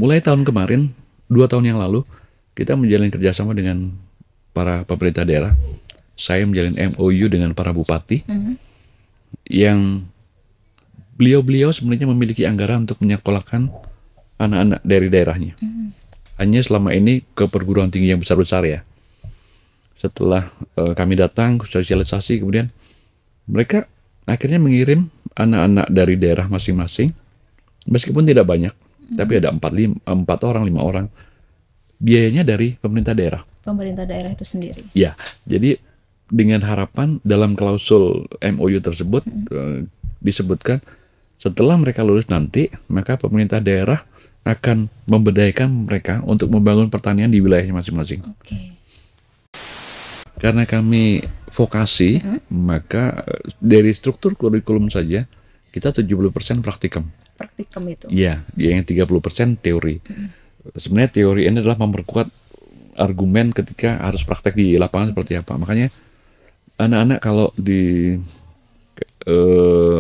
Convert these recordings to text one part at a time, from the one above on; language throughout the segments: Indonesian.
mulai tahun kemarin, 2 tahun yang lalu, kita menjalin kerjasama dengan para pemerintah daerah. Saya menjalin MOU dengan para bupati yang beliau-beliau sebenarnya memiliki anggaran untuk menyekolahkan anak-anak dari daerahnya. Hanya selama ini ke perguruan tinggi yang besar-besar ya. Setelah kami datang sosialisasi, kemudian mereka akhirnya mengirim anak-anak dari daerah masing-masing, meskipun tidak banyak, tapi ada 4 orang, 5 orang. Biayanya dari pemerintah daerah. Pemerintah daerah itu sendiri. Ya, jadi dengan harapan dalam klausul MOU tersebut disebutkan setelah mereka lulus nanti, maka pemerintah daerah akan memberdayakan mereka untuk membangun pertanian di wilayahnya masing-masing. Oke. Karena kami vokasi, maka dari struktur kurikulum saja kita 70% praktikum. Praktikum itu. Iya, yang 30% teori. Sebenarnya teori ini adalah memperkuat argumen ketika harus praktek di lapangan seperti apa. Makanya anak-anak kalau di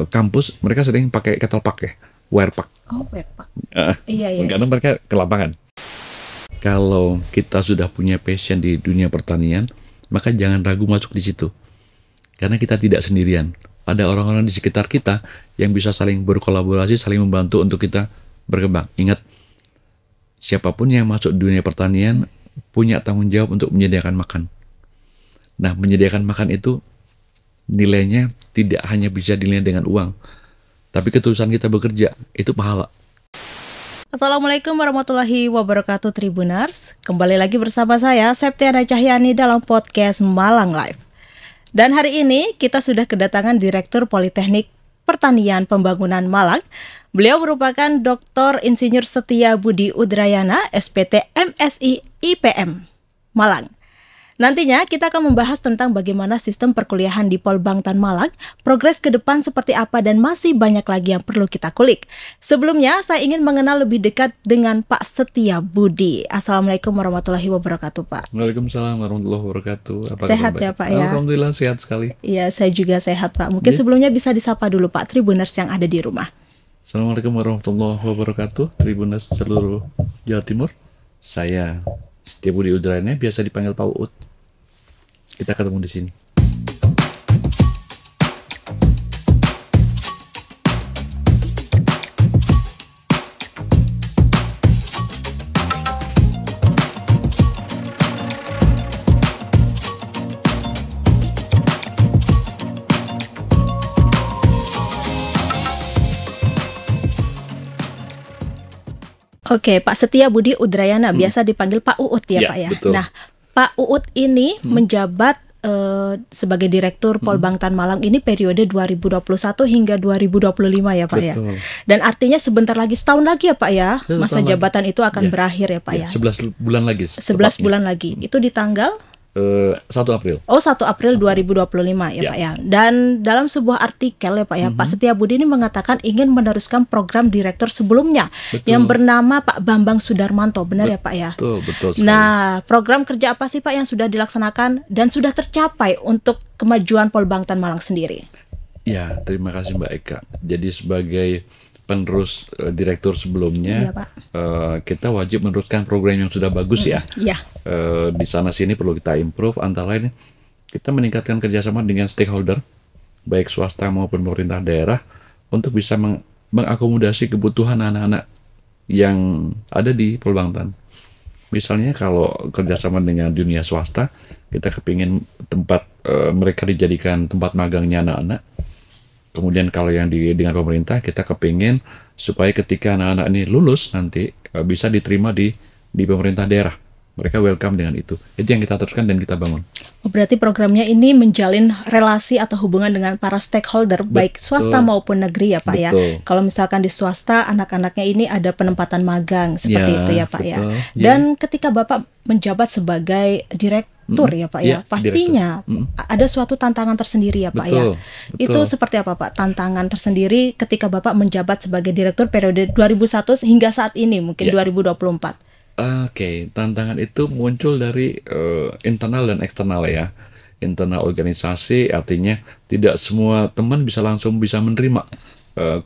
kampus mereka sering pakai kettle pack ya, wire pack. Oh, wire pack. Iya. Karena mereka ke lapangan. Kalau kita sudah punya passion di dunia pertanian, maka jangan ragu masuk di situ. Karena kita tidak sendirian. Ada orang-orang di sekitar kita yang bisa saling berkolaborasi, saling membantu untuk kita berkembang. Ingat, siapapun yang masuk dunia pertanian punya tanggung jawab untuk menyediakan makan. Nah, menyediakan makan itu nilainya tidak hanya bisa dinilai dengan uang, tapi ketulusan kita bekerja, itu pahala. Assalamualaikum warahmatullahi wabarakatuh Tribuners. Kembali lagi bersama saya Septiana Cahyani dalam podcast Malang Live. Dan hari ini kita sudah kedatangan Direktur Politeknik Pertanian Pembangunan Malang. Beliau merupakan Dr. Insinyur Setia Budi Udrayana, SPT MSI IPM Malang. Nantinya kita akan membahas tentang bagaimana sistem perkuliahan di Polbangtan Malang, progres ke depan seperti apa, dan masih banyak lagi yang perlu kita kulik. Sebelumnya saya ingin mengenal lebih dekat dengan Pak Setia Budi. Assalamualaikum warahmatullahi wabarakatuh, Pak. Waalaikumsalam warahmatullahi wabarakatuh. Sehat ya, Pak ya? Alhamdulillah sehat sekali. Iya, saya juga sehat, Pak. Mungkin sebelumnya bisa disapa dulu Pak Tribuners yang ada di rumah. Assalamualaikum warahmatullahi wabarakatuh. Tribuners seluruh Jawa Timur. Saya Setia Budi Udrayana, biasa dipanggil Pak Uut. Kita ketemu di sini. Oke, Pak Setia Budi Udrayana, biasa dipanggil Pak Uut ya, Pak ya. Betul. Nah, Pak Uut ini menjabat sebagai Direktur Polbangtan Malang ini periode 2021 hingga 2025 ya, Pak ya. Betul. Dan artinya sebentar lagi, setahun lagi ya, Pak ya, masa tahun jabatan itu akan berakhir ya, Pak ya. 11 bulan lagi. 11 bulan lagi. Itu di tanggal 1 April. Oh, 1 April 2025 ya, Pak ya. Dan dalam sebuah artikel ya, Pak ya, Pak Setia Budi ini mengatakan ingin meneruskan program direktur sebelumnya yang bernama Pak Bambang Sudarmanto. Benar ya, Pak ya? Betul sekali. Nah, program kerja apa sih, Pak, yang sudah dilaksanakan dan sudah tercapai untuk kemajuan Polbangtan Malang sendiri? Ya, terima kasih Mbak Eka. Jadi sebagai penerus direktur sebelumnya, Iya, Pak. kita wajib meneruskan program yang sudah bagus ya. Iya. Di sana sini perlu kita improve, antara lain kita meningkatkan kerjasama dengan stakeholder, baik swasta maupun pemerintah daerah, untuk bisa mengakomodasi kebutuhan anak-anak yang ada di Polbangtan. Misalnya kalau kerjasama dengan dunia swasta, kita kepingin tempat mereka dijadikan tempat magangnya anak-anak. Kemudian kalau yang dengan pemerintah, kita kepingin supaya ketika anak-anak ini lulus nanti bisa diterima di pemerintah daerah. Mereka welcome dengan itu. Itu yang kita teruskan dan kita bangun. Oh, berarti programnya ini menjalin relasi atau hubungan dengan para stakeholder, baik swasta maupun negeri ya, Pak ya. Kalau misalkan di swasta, anak-anaknya ini ada penempatan magang seperti itu ya, Pak ya. Dan ketika Bapak menjabat sebagai direktur ya, Pak ya, pastinya ada suatu tantangan tersendiri ya, Pak ya. Itu seperti apa, Pak? Tantangan tersendiri ketika Bapak menjabat sebagai direktur periode 2001 hingga saat ini, mungkin 2024. Oke, tantangan itu muncul dari internal dan eksternal ya. Internal organisasi artinya tidak semua teman bisa langsung bisa menerima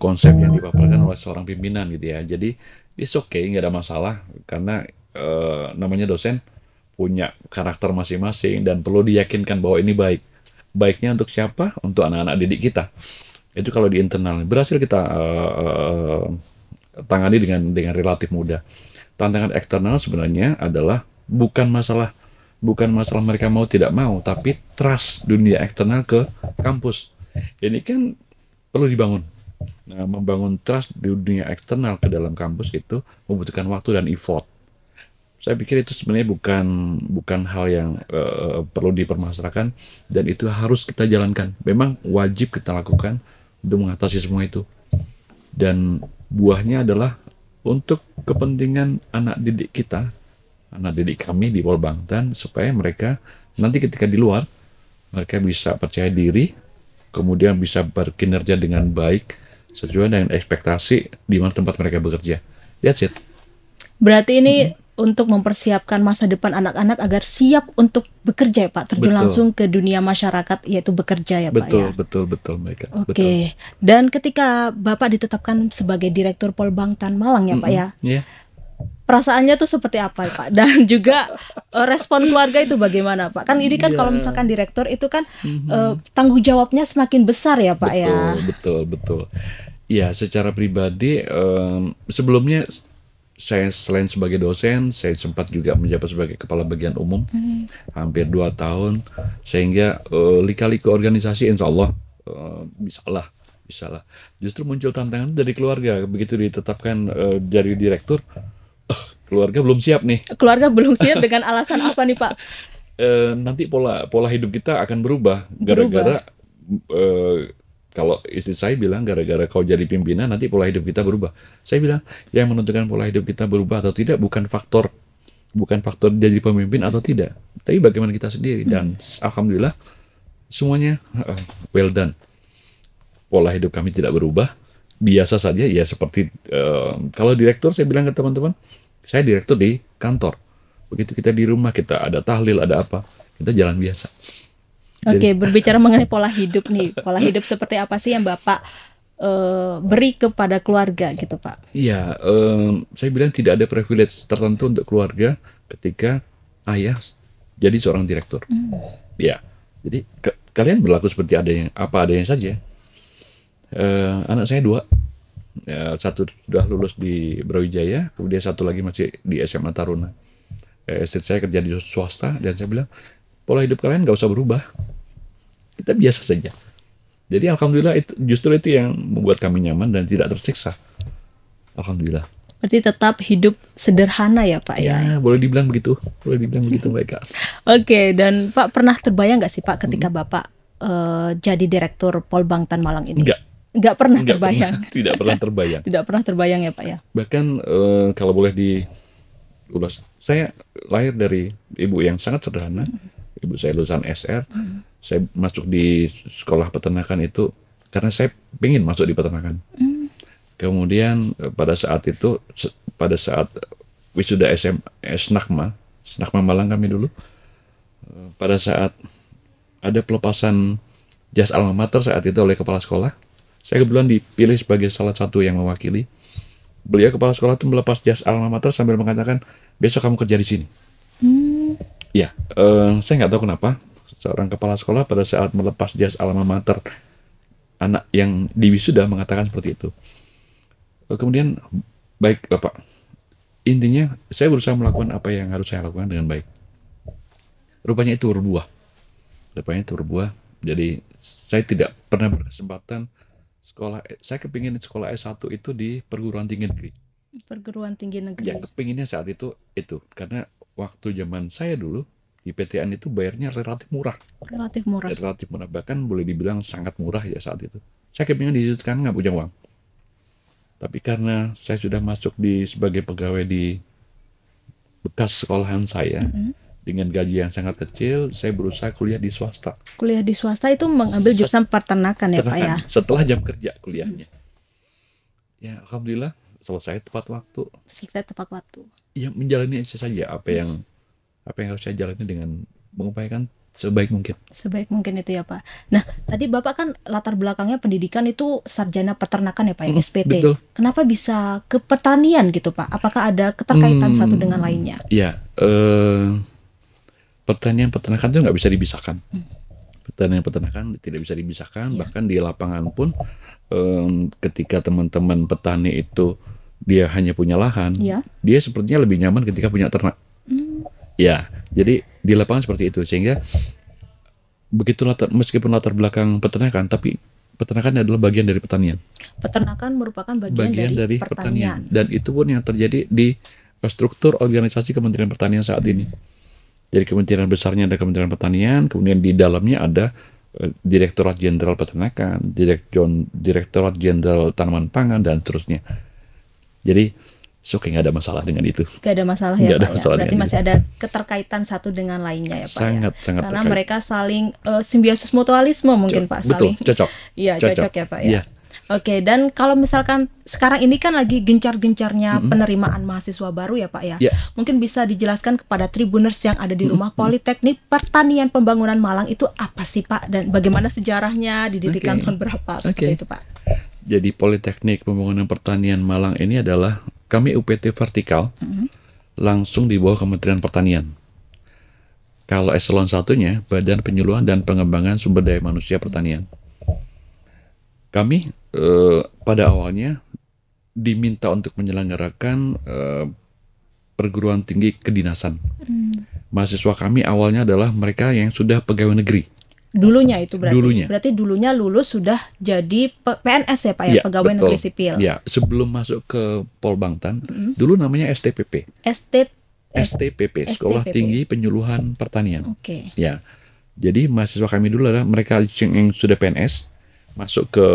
konsep yang dipaparkan oleh seorang pimpinan gitu ya. Jadi it's okay, nggak ada masalah karena namanya dosen punya karakter masing-masing dan perlu diyakinkan bahwa ini baik. Baiknya untuk siapa? Untuk anak-anak didik kita. Itu kalau di internal berhasil kita tangani dengan relatif mudah. Tantangan eksternal sebenarnya adalah bukan masalah mereka mau tidak mau, tapi trust dunia eksternal ke kampus. Ini kan perlu dibangun. Nah, membangun trust di dunia eksternal ke dalam kampus itu membutuhkan waktu dan effort. Saya pikir itu sebenarnya bukan hal yang perlu dipermasalahkan dan itu harus kita jalankan. Memang wajib kita lakukan untuk mengatasi semua itu. Dan buahnya adalah untuk kepentingan anak didik kita, anak didik kami di Polbangtan, supaya mereka nanti ketika di luar mereka bisa percaya diri, kemudian bisa berkinerja dengan baik sesuai dengan ekspektasi di mana tempat mereka bekerja. That's it. Berarti ini untuk mempersiapkan masa depan anak-anak agar siap untuk bekerja ya Pak, terjun Betul. langsung ke dunia masyarakat yaitu bekerja ya Pak ya. Betul mereka. Oke. Dan ketika Bapak ditetapkan sebagai Direktur Polbangtan Malang ya Pak ya, Iya. perasaannya tuh seperti apa ya Pak? Dan juga respon keluarga itu bagaimana Pak? Kan ini kan kalau misalkan direktur itu kan tanggung jawabnya semakin besar ya Pak ya. Betul. Ya, secara pribadi sebelumnya saya selain sebagai dosen, saya sempat juga menjabat sebagai kepala bagian umum hampir 2 tahun, sehingga lika-liku organisasi insya Allah bisalah. Justru muncul tantangan dari keluarga begitu ditetapkan jadi direktur, keluarga belum siap nih. Keluarga belum siap dengan alasan apa nih Pak? Nanti pola hidup kita akan berubah gara-gara kalau istri saya bilang gara-gara kau jadi pimpinan nanti pola hidup kita berubah. Saya bilang yang menentukan pola hidup kita berubah atau tidak bukan faktor jadi pemimpin atau tidak, tapi bagaimana kita sendiri. Dan alhamdulillah semuanya well done. Pola hidup kami tidak berubah, biasa saja ya seperti kalau direktur saya bilang ke teman-teman, saya direktur di kantor. Begitu kita di rumah kita ada tahlil ada apa, kita jalan biasa. Oke, berbicara mengenai pola hidup nih, pola hidup seperti apa sih yang Bapak beri kepada keluarga gitu Pak? Iya, saya bilang tidak ada privilege tertentu untuk keluarga ketika ayah jadi seorang direktur. Ya, jadi kalian berlaku seperti apa adanya saja. Anak saya 2, satu sudah lulus di Brawijaya, kemudian satu lagi masih di SMA Taruna. Istri saya kerja di swasta dan saya bilang pola hidup kalian nggak usah berubah. Kita biasa saja. Jadi alhamdulillah justru itu yang membuat kami nyaman dan tidak tersiksa. Alhamdulillah. Berarti tetap hidup sederhana ya Pak ya? Ya, boleh dibilang begitu. Baik Kak. Oke, dan Pak pernah terbayang nggak sih Pak ketika Bapak jadi Direktur Polbangtan Malang ini? Nggak pernah terbayang. Tidak pernah terbayang. Tidak pernah terbayang ya Pak ya? Bahkan kalau boleh diulas, saya lahir dari ibu yang sangat sederhana. Ibu saya lulusan SR. Saya masuk di sekolah peternakan itu karena saya ingin masuk di peternakan. Kemudian pada saat wisuda Snakma Malang kami dulu, pada saat ada pelepasan jas alma mater saat itu oleh kepala sekolah, saya kebetulan dipilih sebagai salah satu yang mewakili. Beliau kepala sekolah itu melepas jas alma mater sambil mengatakan, besok kamu kerja di sini. Ya, saya nggak tahu kenapa seorang kepala sekolah pada saat melepas jas alma mater anak yang diwisuda mengatakan seperti itu. Kemudian baik Bapak, intinya saya berusaha melakukan apa yang harus saya lakukan dengan baik. Rupanya itu berbuah. Jadi saya tidak pernah berkesempatan sekolah. Saya kepingin sekolah S1 itu di perguruan tinggi negeri. Perguruan tinggi negeri. Ya kepinginnya saat itu karena waktu zaman saya dulu di PTN itu bayarnya relatif murah. Relatif murah. Bahkan boleh dibilang sangat murah ya saat itu. Saya kepingin dilanjutkan nggak punya uang. Tapi karena saya sudah masuk sebagai pegawai di bekas sekolahan saya dengan gaji yang sangat kecil, saya berusaha kuliah di swasta. Kuliah di swasta itu mengambil jurusan peternakan ya Pak ya? Setelah jam kerja kuliahnya. Ya alhamdulillah selesai tepat waktu. Ya menjalani saja apa yang harus saya jalani dengan mengupayakan sebaik mungkin. Sebaik mungkin itu ya Pak. Nah, tadi Bapak kan latar belakangnya pendidikan itu sarjana peternakan ya Pak, ya, SPT. Betul. Kenapa bisa ke pertanian gitu Pak? Apakah ada keterkaitan satu dengan lainnya? Ya, pertanian peternakan itu nggak bisa dipisahkan. Pertanian peternakan tidak bisa dipisahkan. Bahkan di lapangan pun, ketika teman-teman petani itu dia hanya punya lahan, dia sepertinya lebih nyaman ketika punya ternak. Ya, jadi di lapangan seperti itu, sehingga begitu meskipun latar belakang peternakan, tapi peternakan adalah bagian dari pertanian. Peternakan merupakan bagian dari pertanian. Dan itu pun yang terjadi di struktur organisasi Kementerian Pertanian saat ini. Jadi kementerian besarnya ada Kementerian Pertanian, kemudian di dalamnya ada Direktorat Jenderal Peternakan, Direktorat Jenderal Tanaman Pangan, dan seterusnya. Jadi nggak ada masalah dengan itu. Nggak ada masalah ya Pak ya. Berarti masih ada keterkaitan satu dengan lainnya ya Pak. Sangat karena terkait. mereka saling simbiosis mutualisme mungkin Pak. Betul, cocok. Iya, cocok ya Pak ya. Oke, dan kalau misalkan sekarang ini kan lagi gencar-gencarnya penerimaan mahasiswa baru ya Pak ya. Mungkin bisa dijelaskan kepada Tribuners yang ada di rumah Politeknik Pertanian Pembangunan Malang itu apa sih Pak, dan bagaimana sejarahnya, didirikan tahun berapa, seperti itu Pak. Jadi Politeknik Pembangunan Pertanian Malang ini adalah kami UPT vertikal, langsung di bawah Kementerian Pertanian. Kalau eselon satunya Badan Penyuluhan dan Pengembangan Sumber Daya Manusia Pertanian. Kami pada awalnya diminta untuk menyelenggarakan perguruan tinggi kedinasan. Mahasiswa kami awalnya adalah mereka yang sudah pegawai negeri. Dulunya itu berarti dulunya lulus sudah jadi PNS ya Pak ya, pegawai negeri sipil. Ya, sebelum masuk ke Polbangtan, dulu namanya STPP. STPP, Sekolah Tinggi Penyuluhan Pertanian. Ya, jadi mahasiswa kami dulu adalah mereka yang sudah PNS masuk ke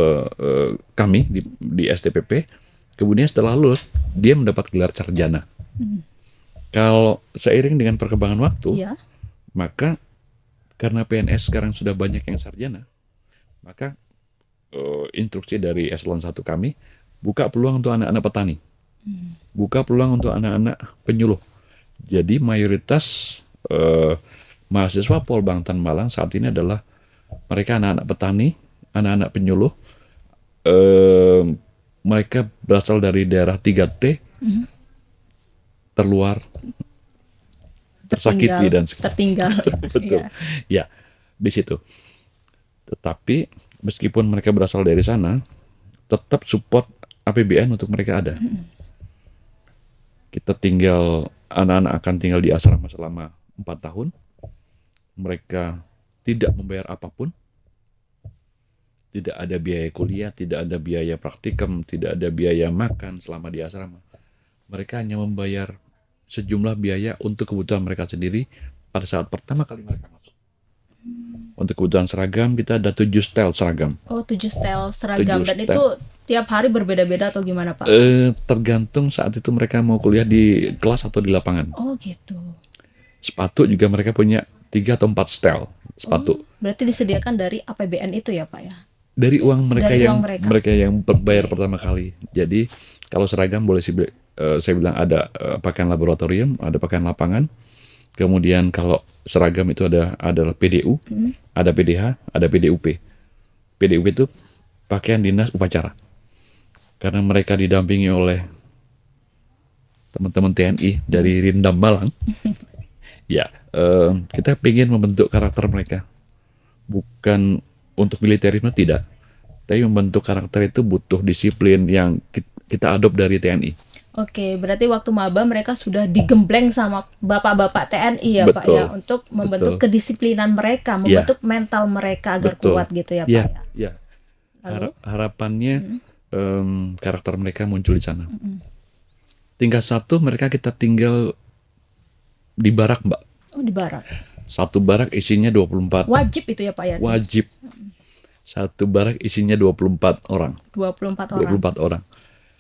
kami di STPP. Kemudian setelah lulus dia mendapat gelar sarjana. Kalau seiring dengan perkembangan waktu, maka karena PNS sekarang sudah banyak yang sarjana, maka instruksi dari eselon 1 kami buka peluang untuk anak-anak petani, buka peluang untuk anak-anak penyuluh. Jadi mayoritas mahasiswa Polbangtan Malang saat ini adalah mereka anak-anak petani, anak-anak penyuluh. Mereka berasal dari daerah 3T, terluar, tersakiti dan tertinggal. Betul. Ya, di situ. Tetapi meskipun mereka berasal dari sana, tetap support APBN untuk mereka ada. Kita anak-anak akan tinggal di asrama selama 4 tahun. Mereka tidak membayar apapun. Tidak ada biaya kuliah, tidak ada biaya praktikum, tidak ada biaya makan selama di asrama. Mereka hanya membayar sejumlah biaya untuk kebutuhan mereka sendiri pada saat pertama kali mereka masuk. Untuk kebutuhan seragam kita ada 7 setel seragam. Oh, 7 setel seragam. Dan itu tiap hari berbeda-beda atau gimana Pak? Tergantung saat itu mereka mau kuliah di kelas atau di lapangan. Oh gitu. Sepatu juga mereka punya 3 atau 4 setel sepatu. Berarti disediakan dari APBN itu ya Pak ya? Dari uang mereka mereka yang bayar pertama kali. Jadi kalau seragam boleh saya bilang ada pakaian laboratorium, ada pakaian lapangan. Kemudian kalau seragam itu adalah PDU, ada PDH, ada PDUP. PDUP itu pakaian dinas upacara. Karena mereka didampingi oleh teman-teman TNI dari Rindam Malang. Ya, kita ingin membentuk karakter mereka. Bukan untuk militerisme, tidak. Tapi membentuk karakter itu butuh disiplin yang kita adopt dari TNI. Oke, berarti waktu maba mereka sudah digembleng sama bapak-bapak TNI ya Pak ya, untuk membentuk kedisiplinan mereka, membentuk mental mereka agar kuat gitu ya Pak ya. Ya. Harapannya karakter mereka muncul di sana. Tingkat 1 mereka kita tinggal di barak Mbak. Oh, di barak. Satu barak isinya 24. Wajib itu ya Pak ya? Wajib. Satu barak isinya 24 orang. 24 orang.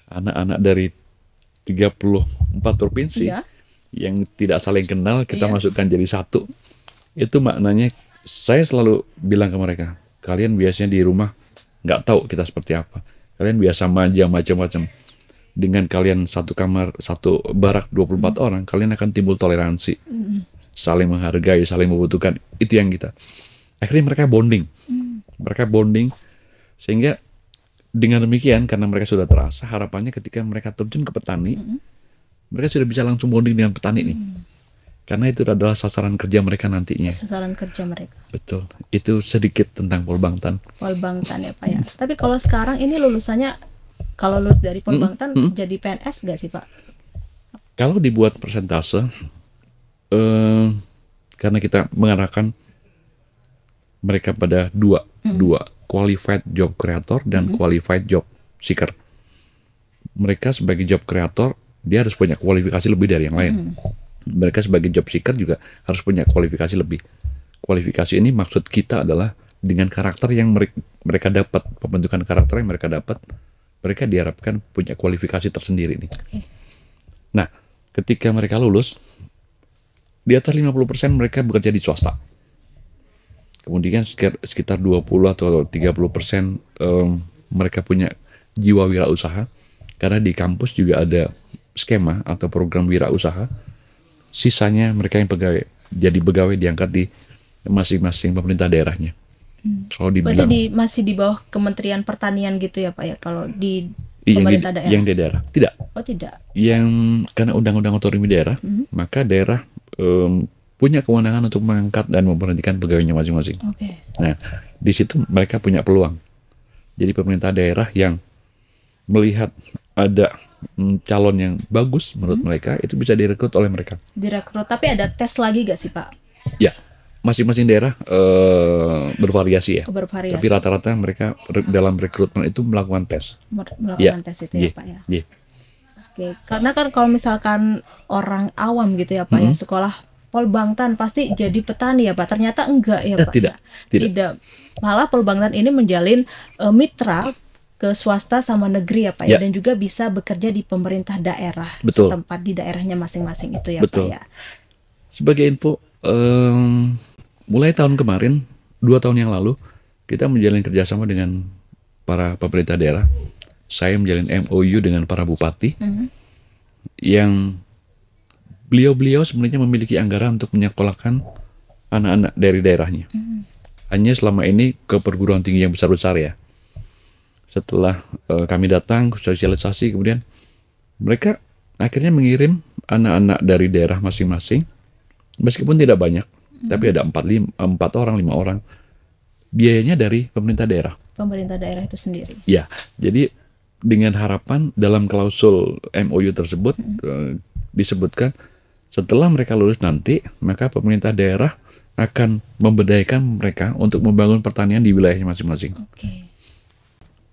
Anak-anak dari 34 provinsi yang tidak saling kenal kita masukkan jadi satu. Itu maknanya saya selalu bilang ke mereka, kalian biasanya di rumah nggak tahu kita seperti apa. Kalian biasa manja macam-macam. Dengan kalian satu kamar, satu barak 24 orang, kalian akan timbul toleransi. saling menghargai, saling membutuhkan. Itu yang kita. Akhirnya mereka bonding. Mereka bonding sehingga dengan demikian karena mereka sudah terasa, harapannya ketika mereka terjun ke petani, mereka sudah bisa langsung bonding dengan petani nih. Karena itu adalah sasaran kerja mereka nantinya. Sasaran kerja mereka. Betul. Itu sedikit tentang Polbangtan. Polbangtan ya Pak ya. Tapi kalau sekarang ini lulusannya, kalau lulus dari Polbangtan jadi PNS nggak sih Pak? Kalau dibuat persentase, karena kita mengarahkan mereka pada dua qualified job creator dan qualified job seeker. Mereka sebagai job creator dia harus punya kualifikasi lebih dari yang lain. Mereka sebagai job seeker juga harus punya kualifikasi lebih. Kualifikasi ini maksud kita adalah dengan karakter yang mereka dapat, pembentukan karakter yang mereka dapat, mereka diharapkan punya kualifikasi tersendiri nih. Nah, ketika mereka lulus, di atas 50% mereka bekerja di swasta. Kemudian sekitar 20 atau 30% mereka punya jiwa wirausaha, karena di kampus juga ada skema atau program wirausaha. Sisanya mereka yang jadi pegawai diangkat di masing-masing pemerintah daerahnya. Kalau dibilang, berarti masih di bawah Kementerian Pertanian gitu ya Pak ya, kalau di pemerintah daerah? Yang di daerah tidak. Oh tidak. Yang karena undang-undang otonomi daerah, maka daerah punya kewenangan untuk mengangkat dan memberhentikan pegawainya masing-masing. Nah, di situ mereka punya peluang. Jadi pemerintah daerah yang melihat ada calon yang bagus menurut mereka, itu bisa direkrut oleh mereka. Direkrut, tapi ada tes lagi gak sih Pak? Ya, masing-masing daerah bervariasi ya. Bervariasi. Tapi rata-rata mereka dalam rekrutmen itu melakukan tes. Melakukan tes itu ya Pak ya. Oke, karena kan kalau misalkan orang awam gitu ya Pak ya, sekolah Polbangtan pasti jadi petani ya Pak. Ternyata enggak ya Pak. Tidak. Malah Polbangtan ini menjalin mitra ke swasta sama negeri ya Pak ya, dan juga bisa bekerja di pemerintah daerah setempat di daerahnya masing-masing itu ya Pak ya. Sebagai info, mulai tahun kemarin, 2 tahun yang lalu, kita menjalin kerjasama dengan para pemerintah daerah. Saya menjalin MOU dengan para bupati yang beliau-beliau sebenarnya memiliki anggaran untuk menyekolahkan anak-anak dari daerahnya. Hanya selama ini ke perguruan tinggi yang besar-besar ya. Setelah kami datang sosialisasi, kemudian mereka akhirnya mengirim anak-anak dari daerah masing-masing, meskipun tidak banyak, tapi ada 4 orang, 5 orang. Biayanya dari pemerintah daerah. Pemerintah daerah itu sendiri. Ya, jadi dengan harapan dalam klausul MOU tersebut disebutkan setelah mereka lulus nanti, maka pemerintah daerah akan memberdayakan mereka untuk membangun pertanian di wilayahnya masing-masing.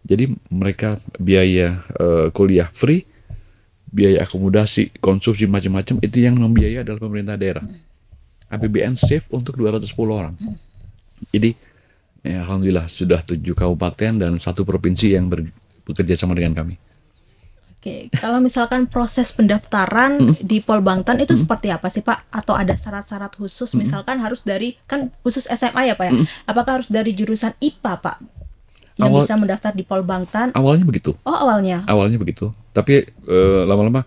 Jadi mereka biaya kuliah free, biaya akomodasi, konsumsi macam-macam itu yang membiayai adalah pemerintah daerah. APBN save untuk 210 orang. Jadi ya, alhamdulillah sudah 7 kabupaten dan 1 provinsi yang bekerja sama dengan kami. Oke, kalau misalkan proses pendaftaran di Polbangtan itu seperti apa sih Pak? Atau ada syarat-syarat khusus, misalkan harus dari, kan khusus SMA ya Pak ya? Apakah harus dari jurusan IPA Pak yang bisa mendaftar di Polbangtan? Awalnya begitu. Oh awalnya? Awalnya begitu. Tapi lama-lama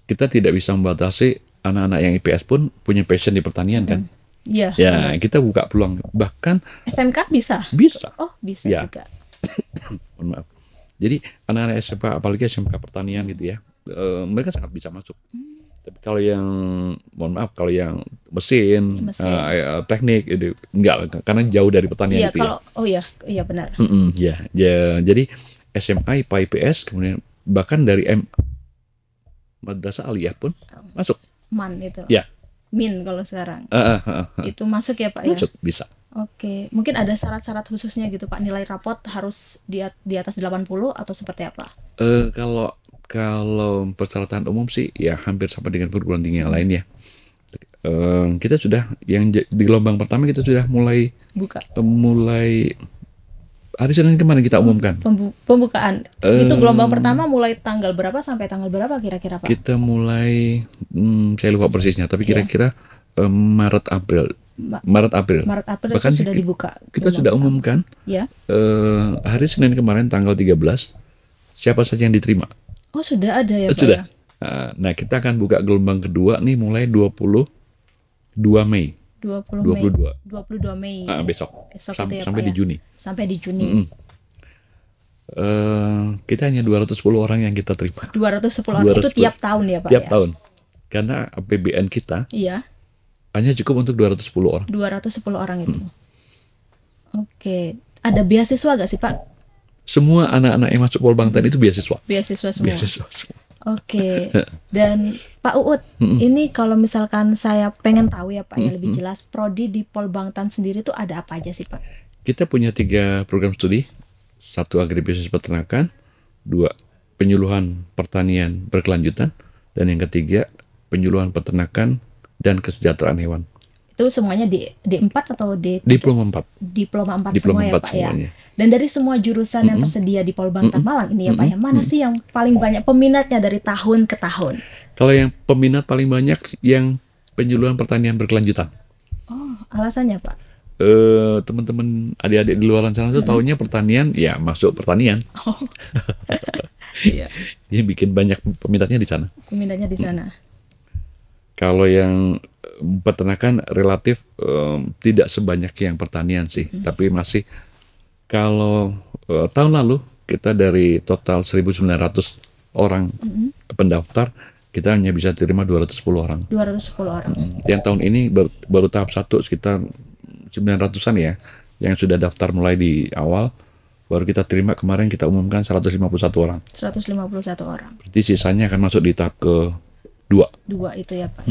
kita tidak bisa membatasi anak-anak yang IPS pun punya passion di pertanian kan? Iya. Ya, kita buka peluang. Bahkan SMK bisa? Bisa. Oh bisa juga. Mohon maaf. Jadi anak-anak SMK, apalagi SMK pertanian gitu ya, mereka sangat bisa masuk. Tapi kalau yang, mohon maaf, kalau yang mesin. Teknik itu enggak, karena jauh dari pertanian itu kalau, ya. Oh iya benar. Ya, jadi SMA, IPA, IPS, kemudian bahkan dari Madrasah Aliyah pun masuk. MAN itu. Ya. MIN kalau sekarang. Itu masuk ya Pak ya? Masuk, bisa. Oke, mungkin ada syarat-syarat khususnya gitu Pak, nilai rapot harus di atas 80 atau seperti apa? Kalau persyaratan umum sih ya hampir sama dengan perguruan tinggi yang lain ya. Kita sudah yang di gelombang pertama kita sudah mulai buka. Mulai hari Senin kemarin kita umumkan. Pembukaan. Itu gelombang pertama mulai tanggal berapa sampai tanggal berapa kira-kira Pak? Kita mulai saya lupa persisnya, tapi kira-kira Maret April bahkan sudah dibuka. Kita sudah umumkan hari Senin kemarin tanggal 13 siapa saja yang diterima. Oh sudah ada ya Pak? Sudah. Ya? Nah kita akan buka gelombang kedua nih mulai 20 2 Mei. 22 22. Mei. Besok. Besok itu ya, Sampai Pak, di ya? Juni. Sampai di Juni. Kita hanya 210 orang yang kita terima. 210 orang itu tiap tahun ya, Pak? Tiap ya? tahun. Karena APBN kita Iya. hanya cukup untuk 210 orang. 210 orang itu. Oke. Ada beasiswa gak sih, Pak? Semua anak-anak yang masuk Polbangtan itu beasiswa. Beasiswa semua. Beasiswa semua. Oke. Dan Pak Uut, ini kalau misalkan saya pengen tahu ya Pak ya lebih jelas, prodi di Polbangtan sendiri tuh ada apa aja sih Pak? Kita punya 3 program studi. 1 agribisnis peternakan, 2 penyuluhan pertanian berkelanjutan, dan yang ketiga penyuluhan peternakan dan kesejahteraan hewan. Itu semuanya di D4 atau D3? Diploma 4. Diploma 4 Diploma semua ya 4 Pak semuanya. ya. Dan dari semua jurusan yang tersedia di Polbangtan Malang ini ya Pak ya, mana sih yang paling banyak peminatnya dari tahun ke tahun? Kalau yang peminat paling banyak yang penyuluhan pertanian berkelanjutan. Oh, alasannya Pak? Teman-teman adik-adik di luar sana tuh taunya pertanian, ya masuk pertanian. Oh. Iya. Dia bikin banyak peminatnya di sana. Peminatnya di sana. Kalau yang peternakan relatif tidak sebanyak yang pertanian sih, tapi masih kalau tahun lalu kita dari total 1.900 orang pendaftar, kita hanya bisa terima 210 orang. 210 orang. Yang tahun ini baru tahap 1 sekitar 900-an ya, yang sudah daftar mulai di awal, baru kita terima kemarin, kita umumkan 151 orang. 151 orang. Berarti sisanya akan masuk di tahap ke-2. 2 itu ya Pak.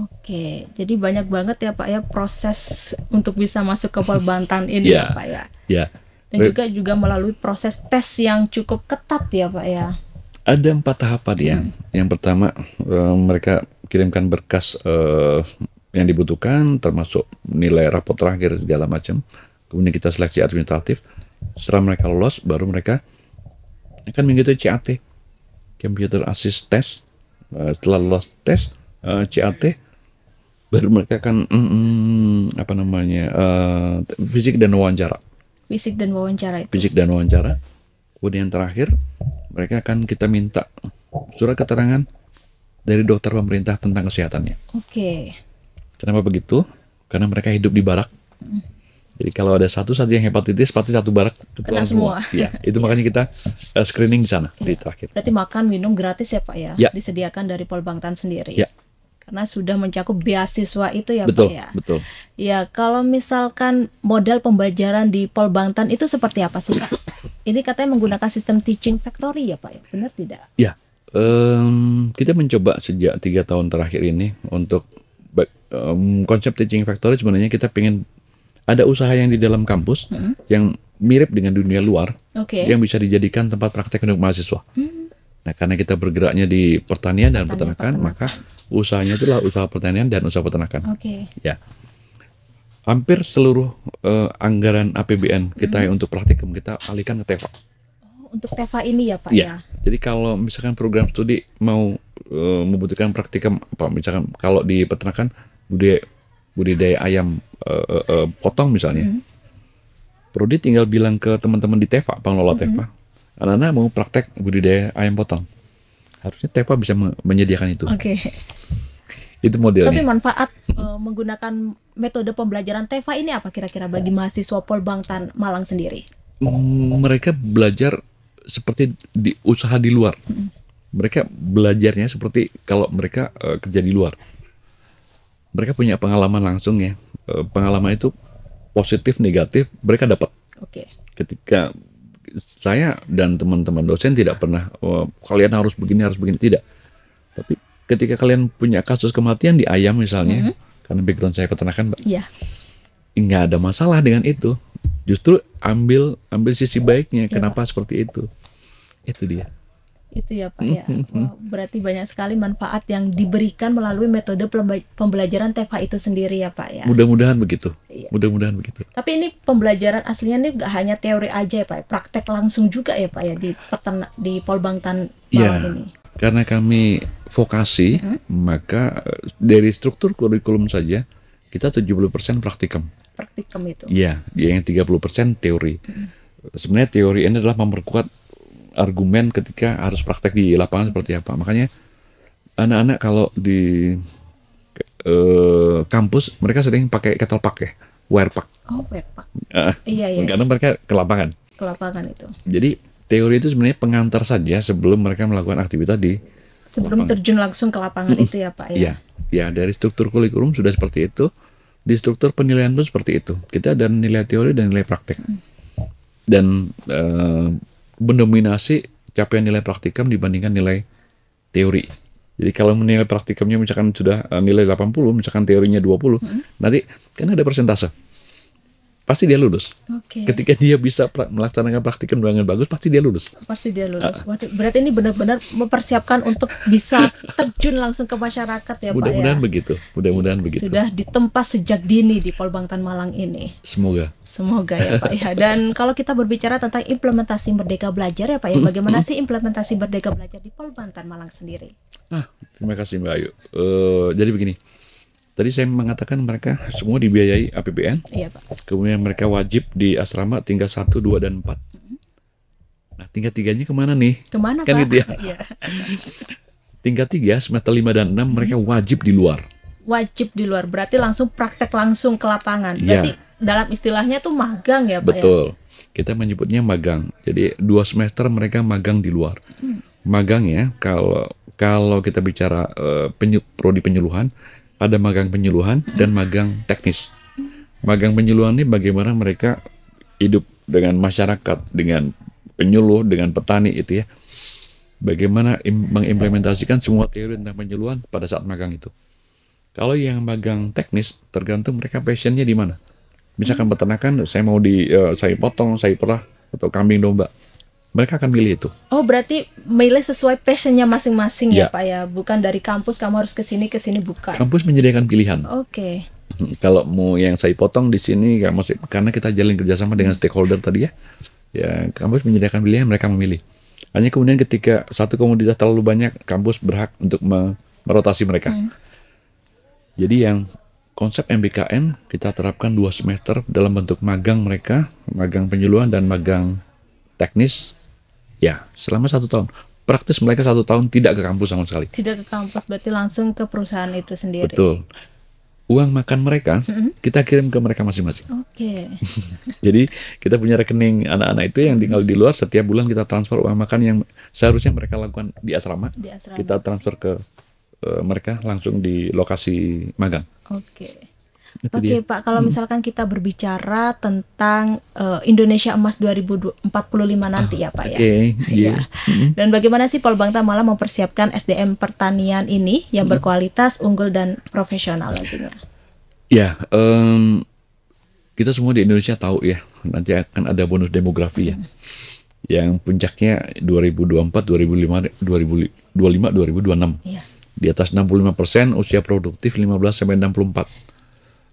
Oke, jadi banyak banget ya Pak ya proses untuk bisa masuk ke Polbangtan ini ya Pak ya. Ya. Dan juga melalui proses tes yang cukup ketat ya Pak ya. Ada 4 tahapan ya. Yang pertama mereka kirimkan berkas yang dibutuhkan, termasuk nilai rapot terakhir segala macam. Kemudian kita seleksi administratif. Setelah mereka lolos, baru mereka akan mengikuti CAT, Computer Assist Test. Setelah lolos tes CAT, baru mereka akan fisik dan wawancara. Fisik dan wawancara itu. Fisik dan wawancara. Kemudian terakhir, mereka akan kita minta surat keterangan dari dokter pemerintah tentang kesehatannya. Oke. Kenapa begitu? Karena mereka hidup di barak. Jadi kalau ada satu yang hepatitis, pasti satu barak kena semua. Ya, itu makanya kita screening di sana di terakhir. Berarti makan minum gratis ya Pak ya? Ya. Disediakan dari Polbangtan sendiri. Ya. Karena sudah mencakup beasiswa itu ya Betul, Pak ya. betul. Ya, kalau misalkan model pembelajaran di Polbangtan itu seperti apa sih Pak? Ini katanya menggunakan sistem teaching factory ya Pak ya, benar tidak? Ya, kita mencoba sejak 3 tahun terakhir ini untuk konsep teaching factory. Sebenarnya kita pengen ada usaha yang di dalam kampus yang mirip dengan dunia luar, yang bisa dijadikan tempat praktek untuk mahasiswa. Nah, karena kita bergeraknya di pertanian dan peternakan, maka usahanya itulah usaha pertanian dan usaha peternakan. Ya, hampir seluruh anggaran APBN kita untuk praktikum kita alihkan ke TEFA. Untuk TEFA ini ya Pak ya? Jadi kalau misalkan program studi mau membutuhkan praktikum, misalkan kalau di peternakan budidaya ayam potong misalnya, prodi tinggal bilang ke teman-teman di TEFA, pengelola TEFA, anak-anak mau praktek budidaya ayam potong, harusnya TEFA bisa menyediakan itu. Itu modelnya. Tapi manfaat menggunakan metode pembelajaran TEFA ini apa kira-kira bagi mahasiswa Polbangtan Malang sendiri? Mereka belajar seperti di usaha di luar. Mereka belajarnya seperti kalau mereka kerja di luar. Mereka punya pengalaman langsung ya. Pengalaman itu positif, negatif, mereka dapat. Ketika saya dan teman-teman dosen tidak pernah kalian harus begini, tidak. Tapi ketika kalian punya kasus kematian di ayam misalnya, karena background saya peternakan, Mbak, nggak ada masalah dengan itu. Justru ambil sisi baiknya. Kenapa seperti itu? Itu dia. Itu ya Pak ya. Berarti banyak sekali manfaat yang diberikan melalui metode pembelajaran TEFA itu sendiri ya Pak ya. Mudah-mudahan begitu. Mudah-mudahan begitu. Tapi ini pembelajaran aslinya ini nggak hanya teori aja ya Pak, praktek langsung juga ya Pak ya di Polbangtan Malang ini. Karena kami vokasi, maka dari struktur kurikulum saja kita 70% praktikum. Praktikum itu. Iya, yang 30% teori. Sebenarnya teori ini adalah memperkuat argumen ketika harus praktek di lapangan seperti apa. Makanya anak-anak kalau kampus mereka sering pakai kettle pack ya, wire pack. Oh, Pak. Eh, Iya. Karena mereka ke lapangan. Ke lapangan itu. Jadi teori itu sebenarnya pengantar saja sebelum mereka melakukan aktivitas di Sebelum lapangan. terjun langsung ke lapangan itu ya Pak ya. Iya, ya dari struktur kurikulum sudah seperti itu. Di struktur penilaian pun seperti itu. Kita ada nilai teori dan nilai praktek. Dan mendominasi capaian nilai praktikum dibandingkan nilai teori. Jadi kalau menilai praktikumnya misalkan sudah nilai 80, misalkan teorinya 20, nanti kan ada persentase. Pasti dia lulus. Oke. Ketika dia bisa melaksanakan praktikum dengan bagus, pasti dia lulus. Pasti dia lulus. Berarti ini benar-benar mempersiapkan untuk bisa terjun langsung ke masyarakat ya Pak ya. Mudah-mudahan begitu. Mudah-mudahan begitu. Sudah ditempa sejak dini di Polbangtan Malang ini. Semoga. Semoga ya Pak ya. Dan kalau kita berbicara tentang implementasi Merdeka Belajar ya Pak ya, bagaimana sih implementasi Merdeka Belajar di Polbangtan Malang sendiri? Terima kasih Mbak Ayu. Jadi begini, tadi saya mengatakan mereka semua dibiayai APBN, Iya Pak. kemudian mereka wajib di asrama tingkat 1, 2, dan 4. Nah tingkat 3-nya kemana nih? Kemana Kan Pak? gitu ya. Iya. Tingkat 3, semester 5 dan 6 mereka wajib di luar. Wajib di luar, berarti langsung praktek langsung ke lapangan. Iya. Berarti dalam istilahnya tuh magang ya Pak ya? Betul. Kita menyebutnya magang. Jadi 2 semester mereka magang di luar. Magang ya, kalau kita bicara prodi penyuluhan, ada magang penyuluhan dan magang teknis. Magang penyuluhan ini bagaimana mereka hidup dengan masyarakat, dengan penyuluh, dengan petani itu ya. Bagaimana mengimplementasikan semua teori tentang penyuluhan pada saat magang itu. Kalau yang magang teknis, tergantung mereka passionnya di mana. Misalkan peternakan, saya mau saya potong, saya perah, atau kambing domba. Mereka akan milih itu. Oh berarti milih sesuai passionnya masing-masing ya Ya. Pak ya, bukan dari kampus kamu harus ke sini bukan. Kampus menyediakan pilihan. Oke. Kalau mau yang saya potong di sini, karena kita jalin kerjasama dengan stakeholder tadi ya, ya kampus menyediakan pilihan, mereka memilih. Hanya kemudian ketika satu komoditas terlalu banyak, kampus berhak untuk merotasi mereka. Jadi yang konsep MBKM kita terapkan 2 semester dalam bentuk magang mereka, magang penyuluhan dan magang teknis. Ya, selama 1 tahun. Praktis mereka 1 tahun tidak ke kampus sama sekali. Tidak ke kampus, berarti langsung ke perusahaan itu sendiri. Betul. Uang makan mereka kita kirim ke mereka masing-masing. Oke. Jadi kita punya rekening anak-anak itu yang tinggal di luar, setiap bulan kita transfer uang makan yang seharusnya mereka lakukan di asrama. Di asrama. Kita transfer ke mereka langsung di lokasi magang. Oke. Itu Oke dia. Pak, kalau misalkan kita berbicara tentang Indonesia Emas 2045 nanti ya Pak ya. Oke, Iya. iya. Dan bagaimana sih Polbangtan Malang mempersiapkan SDM pertanian ini yang berkualitas, unggul dan profesional nantinya? Ya, kita semua di Indonesia tahu ya, nanti akan ada bonus demografi ya. Yang puncaknya 2024, 2025, 2026. Iya. Di atas 65% usia produktif 15 sampai 64.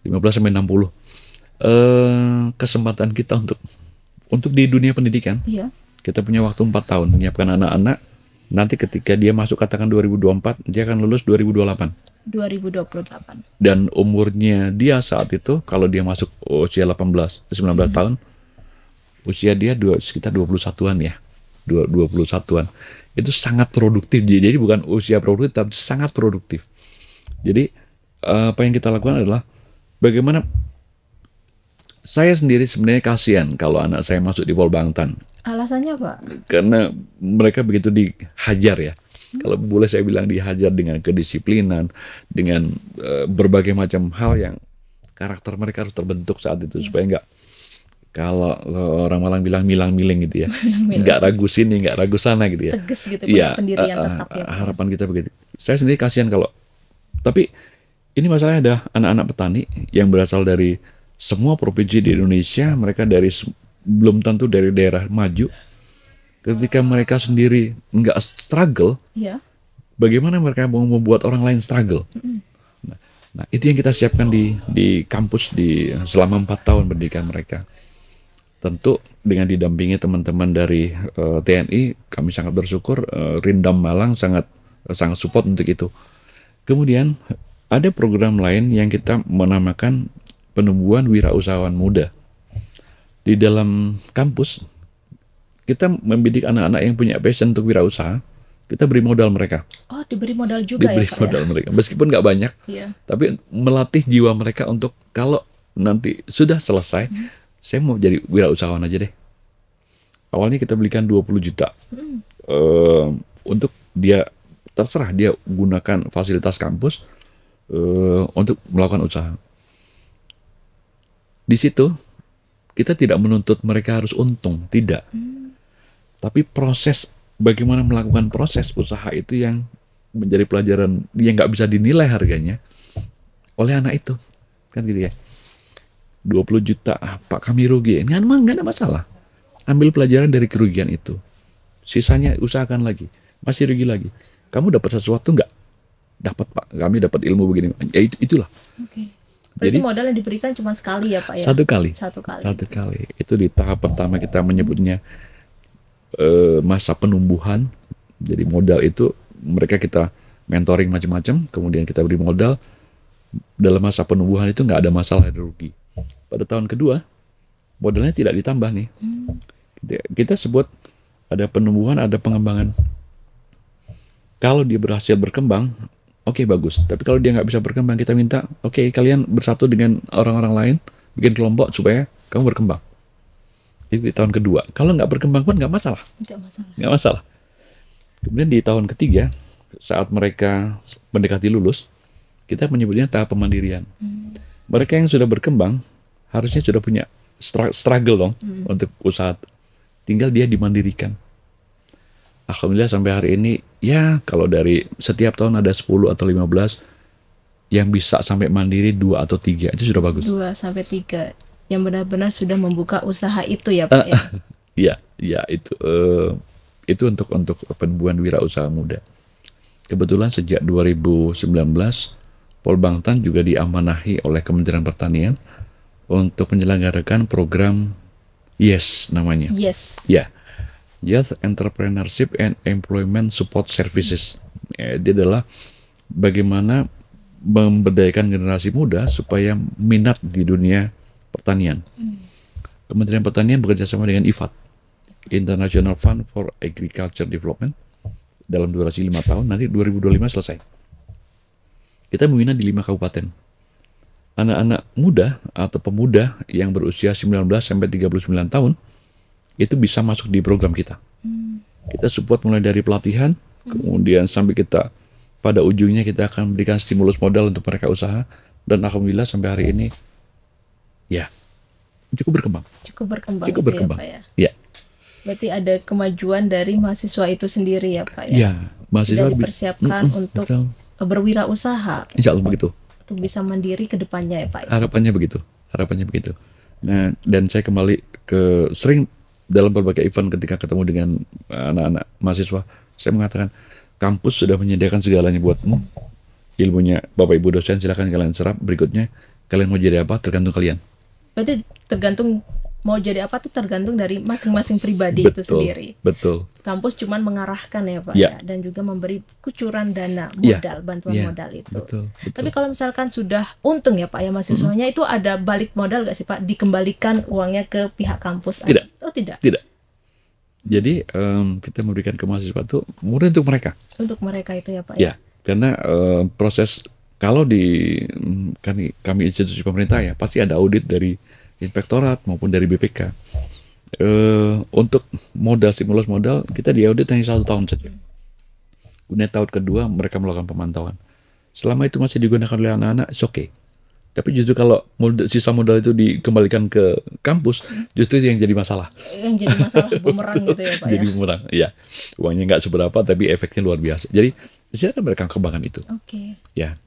15 sampai 60. Kesempatan kita untuk di dunia pendidikan. Iya. Kita punya waktu 4 tahun menyiapkan anak-anak. Nanti ketika dia masuk katakan 2024, dia akan lulus 2028. 2028. Dan umurnya dia saat itu kalau dia masuk usia 19 tahun, usia dia sekitar 21-an ya. 21-an. Itu sangat produktif. Jadi bukan usia produktif tapi sangat produktif. Jadi apa yang kita lakukan adalah bagaimana saya sendiri sebenarnya kasihan kalau anak saya masuk di Polbangtan. Alasannya Pak? Karena mereka begitu dihajar ya. Kalau boleh saya bilang dihajar dengan kedisiplinan, dengan berbagai macam hal yang karakter mereka harus terbentuk saat itu supaya enggak, kalau orang Malang bilang milang-miling gitu ya, nggak ragu sini, nggak ragu sana gitu ya. Tegas gitu, Iya, punya pendirian tetap ya Pak. harapan kita begitu. Saya sendiri kasihan kalau, tapi ini masalahnya ada anak-anak petani yang berasal dari semua provinsi di Indonesia, mereka dari belum tentu dari daerah maju. Ketika mereka sendiri nggak struggle, Iya. bagaimana mereka mau membuat orang lain struggle? Nah, itu yang kita siapkan di kampus selama 4 tahun pendidikan mereka. Tentu dengan didampingi teman-teman dari TNI, kami sangat bersyukur. Rindam Malang sangat support untuk itu. Kemudian ada program lain yang kita menamakan penumbuhan wirausahawan muda. Di dalam kampus kita membidik anak-anak yang punya passion untuk wirausaha kita beri modal mereka. Oh, diberi modal juga Diberi ya Pak modal mereka, meskipun nggak banyak, Iya. tapi melatih jiwa mereka untuk kalau nanti sudah selesai, saya mau jadi wirausahawan aja deh. Awalnya kita belikan 20 juta untuk dia, terserah dia gunakan fasilitas kampus untuk melakukan usaha. Di situ kita tidak menuntut mereka harus untung, tidak. Tapi proses bagaimana melakukan proses usaha itu yang menjadi pelajaran yang nggak bisa dinilai harganya oleh anak itu, kan gitu ya. 20 juta, Pak kami rugi, nggak ada masalah. Ambil pelajaran dari kerugian itu, sisanya usahakan lagi, masih rugi lagi. Kamu dapat sesuatu nggak? Dapat Pak, kami dapat ilmu begini. Ya itulah. Oke. Berarti Jadi modal yang diberikan cuma sekali ya Pak ya? satu kali. Satu kali. Itu di tahap pertama kita menyebutnya masa penumbuhan. Jadi modal itu mereka kita mentoring macam-macam, kemudian kita beri modal. Dalam masa penumbuhan itu nggak ada masalah, ada rugi. Pada tahun kedua modalnya tidak ditambah nih. Kita sebut ada penumbuhan, ada pengembangan. Kalau dia berhasil berkembang, oke, bagus. Tapi kalau dia nggak bisa berkembang, kita minta, oke, kalian bersatu dengan orang-orang lain, bikin kelompok supaya kamu berkembang. Itu di tahun kedua. Kalau nggak berkembang pun nggak masalah. Nggak masalah. Kemudian di tahun ketiga, saat mereka mendekati lulus, kita menyebutnya tahap pemandirian. Mereka yang sudah berkembang harusnya sudah punya struggle dong untuk usaha. Tinggal dia dimandirikan. Alhamdulillah sampai hari ini, ya kalau dari setiap tahun ada 10 atau 15 yang bisa sampai mandiri 2 atau 3, itu sudah bagus. 2 sampai 3 yang benar-benar sudah membuka usaha itu ya Pak ya? Ya itu untuk penumbuhan wirausaha muda. Kebetulan sejak 2019 Polbangtan juga diamanahi oleh Kementerian Pertanian untuk menyelenggarakan program YES namanya. Yes. Ya, Youth Entrepreneurship and Employment Support Services. Dia adalah bagaimana memberdayakan generasi muda supaya minat di dunia pertanian. Kementerian Pertanian bekerja sama dengan IFAD, International Fund for Agriculture Development, dalam durasi 5 tahun, nanti 2025 selesai. Kita membina di 5 kabupaten. Anak-anak muda atau pemuda yang berusia 19 sampai 39 tahun itu bisa masuk di program kita. Kita support mulai dari pelatihan, kemudian sampai kita pada ujungnya kita akan berikan stimulus modal untuk mereka usaha, dan alhamdulillah sampai hari ini ya cukup berkembang. Cukup berkembang. Cukup berkembang. Ya, Pak ya? Ya. Berarti ada kemajuan dari mahasiswa itu sendiri ya Pak ya? Ya, mahasiswa Sudah dipersiapkan untuk betul. berwirausaha. Insya Allah begitu. Untuk bisa mandiri ke depannya ya Pak ya? Harapannya begitu. Nah, dan saya kembali ke sering dalam berbagai event ketika ketemu dengan anak-anak mahasiswa, saya mengatakan kampus sudah menyediakan segalanya buatmu. Ilmunya Bapak Ibu dosen silakan kalian serap. Berikutnya kalian mau jadi apa tergantung kalian. Berarti tergantung mau jadi apa tuh tergantung dari masing-masing pribadi itu sendiri. Betul. Kampus cuman mengarahkan ya Pak Ya. ya, dan juga memberi kucuran dana modal, bantuan Ya. modal itu. Betul. Tapi kalau misalkan sudah untung ya Pak ya mahasiswanya itu ada balik modal gak sih Pak? Dikembalikan uangnya ke pihak kampus? Tidak. Oh tidak. Tidak. Jadi kita memberikan ke mahasiswa itu murni untuk mereka. Untuk mereka itu ya Pak Ya, karena proses kalau di kami institusi pemerintah ya pasti ada audit dari inspektorat maupun dari BPK. Untuk modal stimulus modal kita diaudit hanya 1 tahun saja. Kemudian tahun kedua mereka melakukan pemantauan. Selama itu masih digunakan oleh anak-anak, it's okay. Tapi justru kalau sisa modal itu dikembalikan ke kampus, justru itu yang jadi masalah. Yang jadi masalah bumerang gitu ya Pak Jadi ya. bumerang, iya. Uangnya nggak seberapa, tapi efeknya luar biasa. Jadi silakan mereka kembangkan itu. Oke. Ya.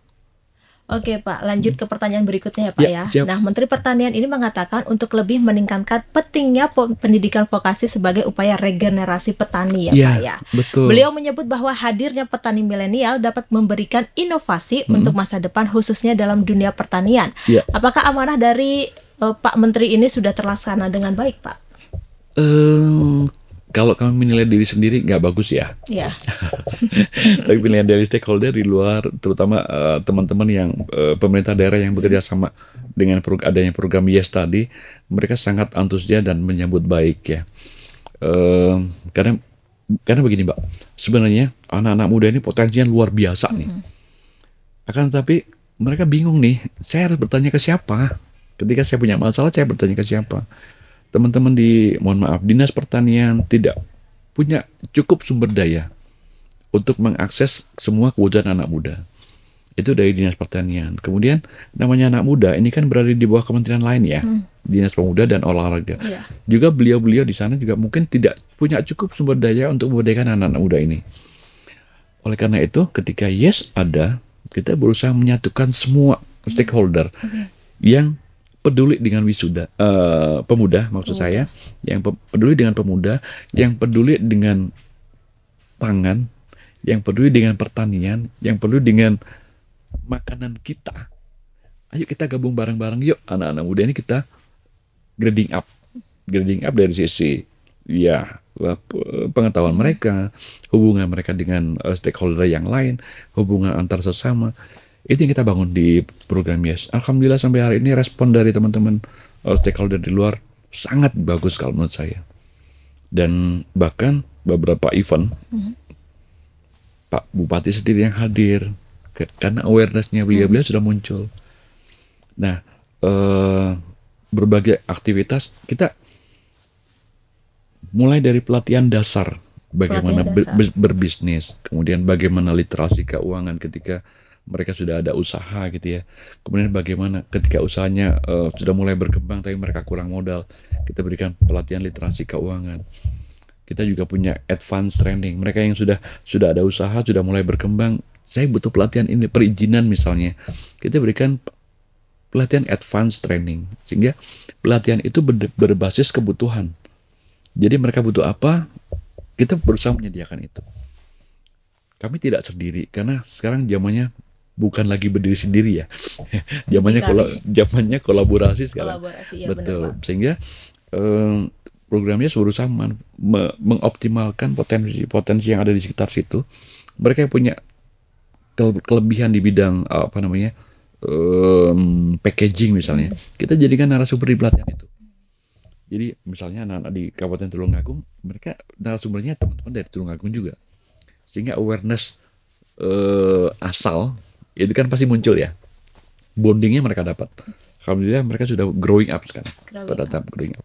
Oke Pak, lanjut ke pertanyaan berikutnya ya Pak ya. Siap. Nah, Menteri Pertanian ini mengatakan untuk lebih meningkatkan pentingnya pendidikan vokasi sebagai upaya regenerasi petani ya Pak ya. Betul. Beliau menyebut bahwa hadirnya petani milenial dapat memberikan inovasi untuk masa depan khususnya dalam dunia pertanian. Ya. Apakah amanah dari Pak Menteri ini sudah terlaksana dengan baik Pak? Kalau kami menilai diri sendiri nggak bagus ya. Ya. Tapi penilaian dari stakeholder di luar, terutama teman-teman yang pemerintah daerah yang bekerja sama dengan adanya program YES tadi, mereka sangat antusias dan menyambut baik ya. Karena Karena begini Mbak, sebenarnya anak-anak muda ini potensinya luar biasa nih. Akan tetapi mereka bingung nih, saya harus bertanya ke siapa? Ketika saya punya masalah, saya bertanya ke siapa? Teman-teman di, mohon maaf, Dinas Pertanian tidak punya cukup sumber daya untuk mengakses semua kebutuhan anak muda. Itu dari Dinas Pertanian. Kemudian namanya anak muda ini kan berada di bawah kementerian lain ya, Dinas Pemuda dan Olahraga. Iya. Juga beliau-beliau di sana juga mungkin tidak punya cukup sumber daya untuk memberdayakan anak-anak muda ini. Oleh karena itu, ketika YES ada, kita berusaha menyatukan semua stakeholder yang peduli dengan wisuda, pemuda maksud saya, yang peduli dengan pemuda, yang peduli dengan pangan, yang peduli dengan pertanian, yang peduli dengan makanan kita. Ayo kita gabung bareng-bareng yuk, anak-anak muda ini kita grading up dari sisi ya pengetahuan mereka, hubungan mereka dengan stakeholder yang lain, hubungan antar sesama. Itu yang kita bangun di program YES. Alhamdulillah sampai hari ini respon dari teman-teman stakeholder di luar sangat bagus kalau menurut saya. Dan bahkan beberapa event Pak Bupati sendiri yang hadir karena awareness-nya beliau sudah muncul. Nah, berbagai aktivitas kita mulai dari pelatihan dasar bagaimana berbisnis, kemudian bagaimana literasi keuangan ketika mereka sudah ada usaha gitu ya. Kemudian bagaimana ketika usahanya sudah mulai berkembang tapi mereka kurang modal, kita berikan pelatihan literasi keuangan. Kita juga punya advance training. Mereka yang sudah ada usaha, sudah mulai berkembang, saya butuh pelatihan ini, perizinan misalnya. Kita berikan pelatihan advance training. Sehingga pelatihan itu berbasis kebutuhan. Jadi mereka butuh apa, kita berusaha menyediakan itu. Kami tidak sendiri, karena sekarang zamannya bukan lagi berdiri sendiri ya. Zamannya kolaborasi sekarang. Kolaborasi, ya, betul. Benar, sehingga programnya berusaha mengoptimalkan potensi yang ada di sekitar situ. Mereka punya kelebihan di bidang packaging misalnya. Kita jadikan narasumber di pelatihan itu. Jadi misalnya anak-anak di Kabupaten Tulungagung, mereka narasumbernya teman-teman dari Tulungagung juga. Sehingga awareness asal itu kan pasti muncul ya. Bondingnya mereka dapat. Alhamdulillah mereka sudah growing up sekarang. Pada tahap growing up.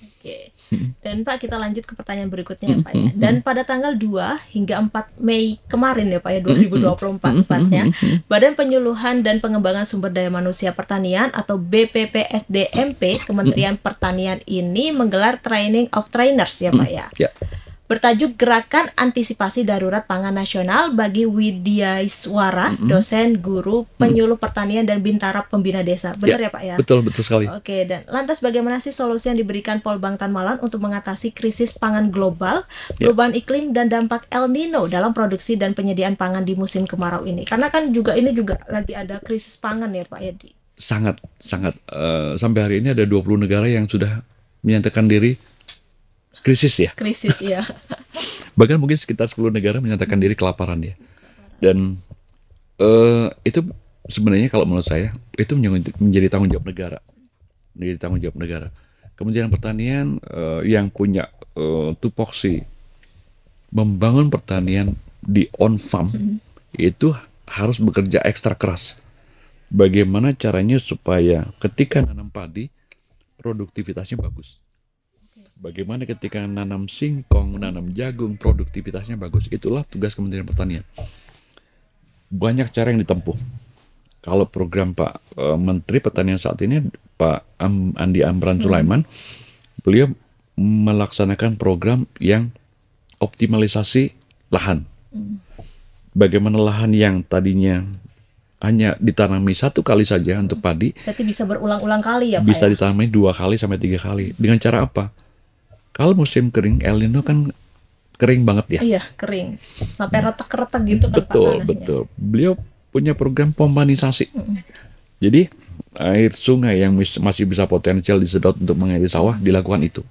Oke. Dan Pak, kita lanjut ke pertanyaan berikutnya ya Pak ya. Dan pada tanggal 2 hingga 4 Mei kemarin ya Pak ya, 2024 tepatnya, Badan Penyuluhan dan Pengembangan Sumber Daya Manusia Pertanian atau BPPSDMP Kementerian Pertanian ini menggelar Training of Trainers ya Pak ya. Bertajuk Gerakan Antisipasi Darurat Pangan Nasional bagi Widyaiswara, dosen, guru, penyuluh pertanian dan bintara pembina desa. Benar ya Pak ya? Betul sekali. Oke, dan lantas bagaimana sih solusi yang diberikan Polbang Tanmalan untuk mengatasi krisis pangan global, perubahan iklim dan dampak El Nino dalam produksi dan penyediaan pangan di musim kemarau ini? Karena kan ini juga lagi ada krisis pangan ya Pak ya. Sangat sampai hari ini ada 20 negara yang sudah menyatakan diri krisis ya. Bahkan mungkin sekitar 10 negara menyatakan diri kelaparan ya. Dan itu sebenarnya kalau menurut saya itu menjadi tanggung jawab negara. Kementerian Pertanian yang punya tupoksi membangun pertanian di on farm itu harus bekerja ekstra keras. Bagaimana caranya supaya ketika nanam padi produktivitasnya bagus. Bagaimana ketika nanam singkong, nanam jagung, produktivitasnya bagus. Itulah tugas Kementerian Pertanian. Banyak cara yang ditempuh. Kalau program Pak Menteri Pertanian saat ini, Pak Andi Amran Sulaiman, beliau melaksanakan program yang optimalisasi lahan. Bagaimana lahan yang tadinya hanya ditanami 1 kali saja untuk padi, berarti bisa berulang-ulang kali ya Pak? Bisa ditanami 2 kali sampai 3 kali. Dengan cara apa? Kalau musim kering, El Nino kan kering banget ya. Iya, kering. Sampai retak-retak gitu kan Pak. Betul. Beliau punya program pompanisasi. Jadi air sungai yang masih bisa potensial disedot untuk mengairi sawah dilakukan itu.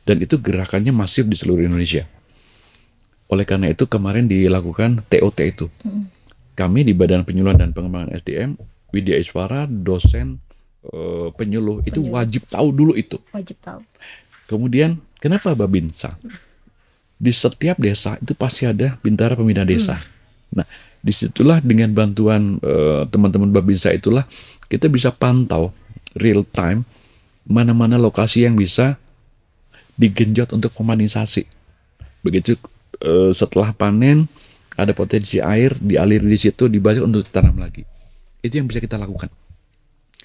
Dan itu gerakannya masif di seluruh Indonesia. Oleh karena itu kemarin dilakukan TOT itu. Kami di Badan Penyuluhan dan Pengembangan SDM, Widyaiswara, dosen, penyuluh itu wajib tahu dulu itu. Wajib tahu. Kemudian kenapa Babinsa? di setiap desa itu pasti ada Bintara Pembina Desa. Nah, disitulah dengan bantuan teman-teman Babinsa itulah kita bisa pantau real time mana-mana lokasi yang bisa digenjot untuk pemanisasi. Begitu setelah panen ada potensi air dialiri di situ, dibalik untuk ditanam lagi. Itu yang bisa kita lakukan.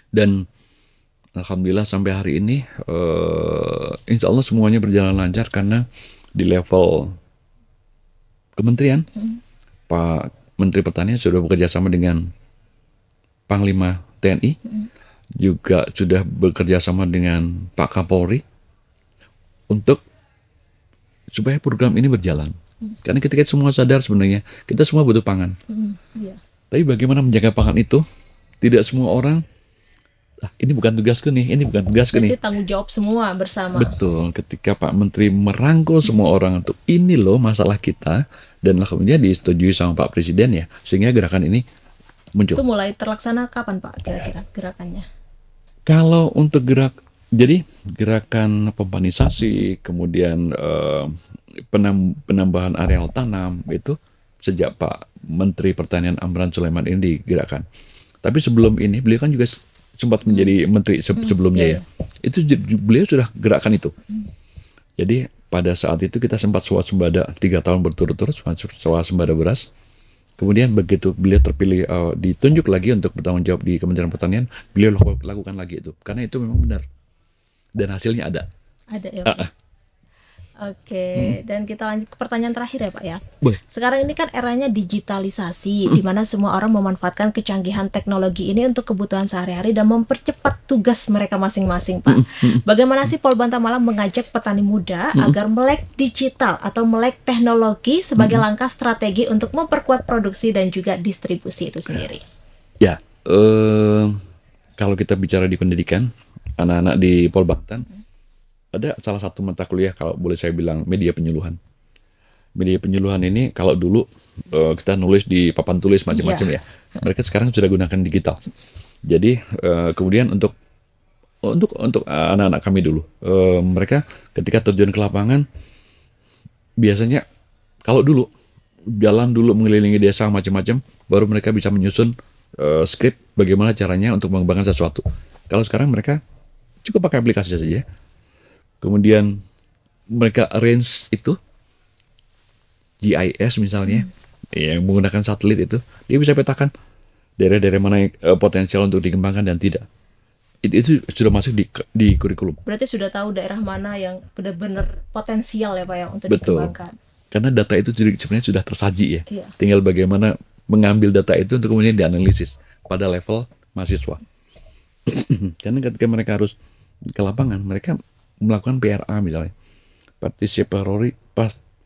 Dan alhamdulillah sampai hari ini insya Allah semuanya berjalan lancar karena di level kementerian Pak Menteri Pertanian sudah bekerja sama dengan Panglima TNI, juga sudah bekerja sama dengan Pak Kapolri untuk supaya program ini berjalan. Karena ketika semua sadar sebenarnya kita semua butuh pangan. Tapi bagaimana menjaga pangan itu? Tidak semua orang, ini bukan tugasku nih, ini bukan tugasku nih. Jadi tanggung jawab semua bersama. Betul, ketika Pak Menteri merangkul semua orang untuk ini loh masalah kita, dan kemudian disetujui sama Pak Presiden ya, sehingga gerakan ini muncul. Itu mulai terlaksana kapan Pak kira-kira gerakannya? Kalau untuk jadi gerakan pemanisasi, kemudian penambahan areal tanam itu sejak Pak Menteri Pertanian Amran Sulaiman ini digerakkan. Tapi sebelum ini beliau kan juga sempat menjadi menteri sebelumnya ya. Itu beliau sudah gerakan itu. Jadi pada saat itu kita sempat swasembada 3 tahun berturut-turut, swasembada beras. Kemudian begitu beliau terpilih, ditunjuk lagi untuk bertanggung jawab di Kementerian Pertanian, beliau lakukan lagi itu. Karena itu memang benar. Dan hasilnya ada. Ada ya Pak. Oke, dan kita lanjut ke pertanyaan terakhir ya Pak ya. Boleh. Sekarang ini kan eranya digitalisasi, di mana semua orang memanfaatkan kecanggihan teknologi ini untuk kebutuhan sehari-hari dan mempercepat tugas mereka masing-masing Pak. Bagaimana sih Polbanta Malang mengajak petani muda agar melek digital atau melek teknologi sebagai langkah strategi untuk memperkuat produksi dan juga distribusi itu sendiri? Ya, kalau kita bicara di pendidikan, anak-anak di Polbantan, ada salah satu mata kuliah kalau boleh saya bilang media penyuluhan. Media penyuluhan ini kalau dulu kita nulis di papan tulis macam-macam ya. Mereka sekarang sudah gunakan digital. Jadi kemudian untuk anak-anak kami dulu, mereka ketika terjun ke lapangan biasanya kalau dulu jalan dulu mengelilingi desa macam-macam, baru mereka bisa menyusun skrip bagaimana caranya untuk mengembangkan sesuatu. Kalau sekarang mereka cukup pakai aplikasi saja. Kemudian mereka arrange itu GIS misalnya, yang menggunakan satelit itu, dia bisa petakan daerah-daerah mana yang potensial untuk dikembangkan dan tidak. Itu sudah masuk di kurikulum. Berarti sudah tahu daerah mana yang benar-benar potensial ya Pak ya untuk Betul. dikembangkan. Karena data itu sebenarnya sudah tersaji ya. Iya. Tinggal bagaimana mengambil data itu untuk kemudian dianalisis pada level mahasiswa. Karena ketika mereka harus ke lapangan, mereka melakukan PRA misalnya,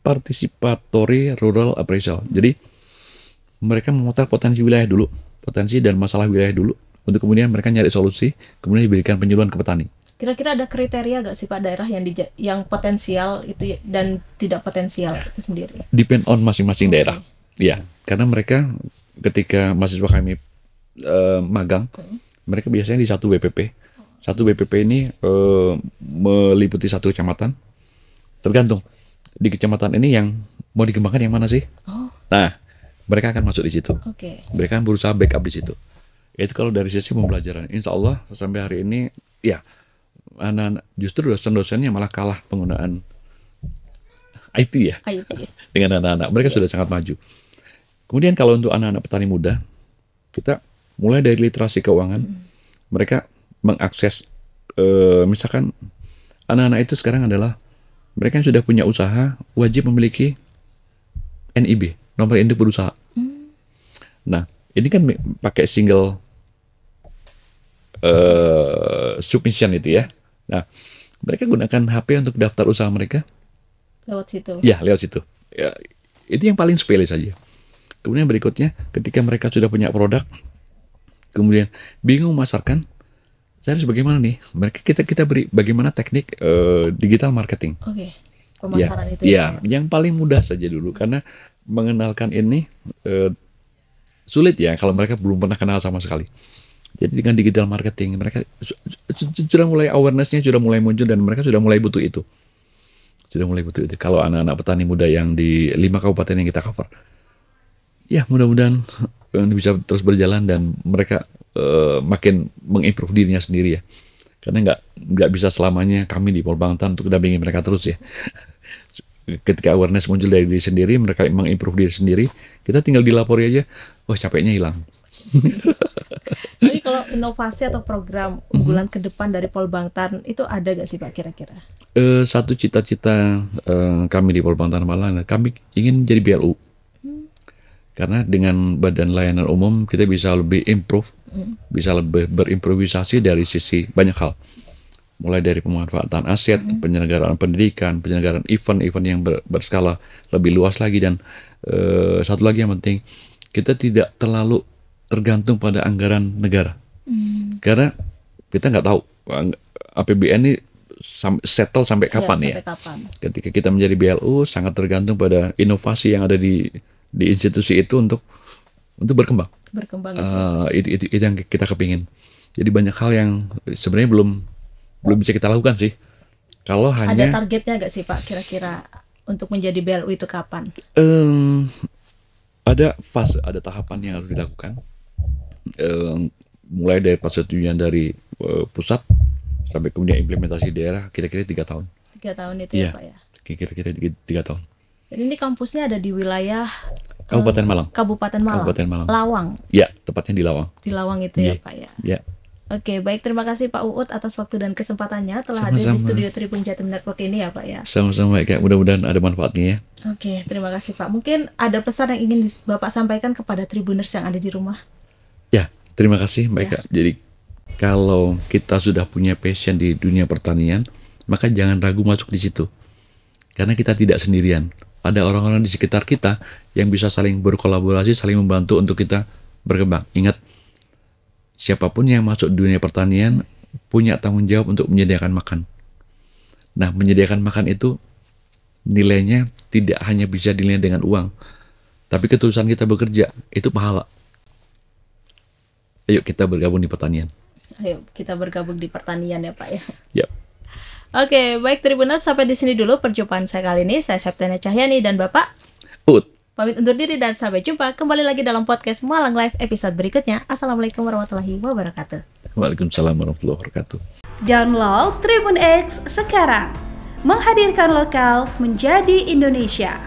participatory rural appraisal. Jadi mereka memotret potensi wilayah dulu, potensi dan masalah wilayah dulu, untuk kemudian mereka nyari solusi, kemudian diberikan penyuluhan ke petani. Kira-kira ada kriteria gak sih Pak daerah yang potensial itu dan tidak potensial itu sendiri? Depend on masing-masing daerah. Ya, karena mereka ketika mahasiswa kami magang, mereka biasanya di satu BPP. Satu BPP ini meliputi satu kecamatan. Tergantung di kecamatan ini yang mau dikembangkan yang mana sih? Nah, mereka akan masuk di situ. Mereka akan berusaha backup di situ. Itu kalau dari sisi pembelajaran. Insya Allah sampai hari ini, ya, anak-anak justru dosen-dosennya malah kalah penggunaan IT ya. Dengan anak-anak. Mereka sudah sangat maju. Kemudian kalau untuk anak-anak petani muda, kita mulai dari literasi keuangan, mereka mengakses, misalkan anak-anak itu sekarang adalah mereka yang sudah punya usaha wajib memiliki NIB, nomor induk berusaha. Nah, ini kan pakai single submission itu ya. Nah, mereka gunakan HP untuk daftar usaha mereka lewat situ. Ya, lewat situ. Ya, itu yang paling sepele saja. Kemudian berikutnya, ketika mereka sudah punya produk, kemudian bingung memasarkan, saya harus bagaimana nih? Kita beri bagaimana teknik digital marketing. Pemasaran itu. Ya, yang paling mudah saja dulu karena mengenalkan ini sulit ya kalau mereka belum pernah kenal sama sekali. Jadi dengan digital marketing mereka sudah mulai awareness-nya sudah mulai muncul dan mereka sudah mulai butuh itu. Sudah mulai butuh itu. Kalau anak-anak petani muda yang di 5 kabupaten yang kita cover, ya mudah-mudahan ini bisa terus berjalan dan mereka makin mengimprove dirinya sendiri ya. Karena nggak bisa selamanya kami di Polbangtan untuk dampingi mereka terus ya. Ketika awareness muncul dari diri sendiri, mereka mengimprove diri sendiri, kita tinggal dilapori aja, wah capeknya hilang. Jadi kalau inovasi atau program unggulan ke depan dari Polbangtan itu ada gak sih Pak kira-kira? Satu cita-cita kami di Polbangtan Malang, kami ingin jadi BLU. Karena dengan Badan Layanan Umum kita bisa lebih improve, bisa lebih berimprovisasi dari sisi banyak hal. Mulai dari pemanfaatan aset, penyelenggaraan pendidikan, penyelenggaraan event-event yang berskala lebih luas lagi, dan satu lagi yang penting, kita tidak terlalu tergantung pada anggaran negara. Karena kita nggak tahu APBN ini settle sampai kapan ya. Sampai kapan. Ketika kita menjadi BLU sangat tergantung pada inovasi yang ada di institusi itu untuk berkembang. Itu yang kita kepingin. Jadi banyak hal yang sebenarnya belum bisa kita lakukan sih. Kalau hanya ada targetnya nggak sih Pak kira-kira untuk menjadi BLU itu kapan? Ada fase, ada tahapan yang harus dilakukan. Mulai dari persetujuan dari pusat sampai kemudian implementasi daerah, kira-kira 3 tahun. 3 tahun itu ya Pak ya? Kira-kira 3 tahun. Dan ini kampusnya ada di wilayah Kabupaten Malang. Kabupaten Malang. Lawang. Ya, tepatnya di Lawang. Di Lawang itu ya Pak ya? Ya. Oke, baik, terima kasih Pak Uut atas waktu dan kesempatannya telah hadir di studio Tribun Jatim Network ini ya Pak ya. Sama-sama Kak, mudah-mudahan ada manfaatnya ya. Oke, terima kasih Pak. Mungkin ada pesan yang ingin Bapak sampaikan kepada Tribuners yang ada di rumah? Ya, terima kasih Mbak Eka. Jadi kalau kita sudah punya passion di dunia pertanian, maka jangan ragu masuk di situ. Karena kita tidak sendirian. Ada orang-orang di sekitar kita yang bisa saling berkolaborasi, saling membantu untuk kita berkembang. Ingat, siapapun yang masuk di dunia pertanian punya tanggung jawab untuk menyediakan makan. Nah, menyediakan makan itu nilainya tidak hanya bisa dinilai dengan uang, tapi ketulusan kita bekerja, itu pahala. Ayo kita bergabung di pertanian. Ayo kita bergabung di pertanian ya Pak ya. Yap. Oke, baik Tribuners, sampai di sini dulu perjumpaan saya kali ini. Saya Septiana Cahyani dan Bapak Ut. Pamit undur diri dan sampai jumpa kembali lagi dalam podcast Malang Live episode berikutnya. Assalamualaikum warahmatullahi wabarakatuh. Waalaikumsalam warahmatullahi wabarakatuh. Download Tribun X sekarang. Menghadirkan lokal menjadi Indonesia.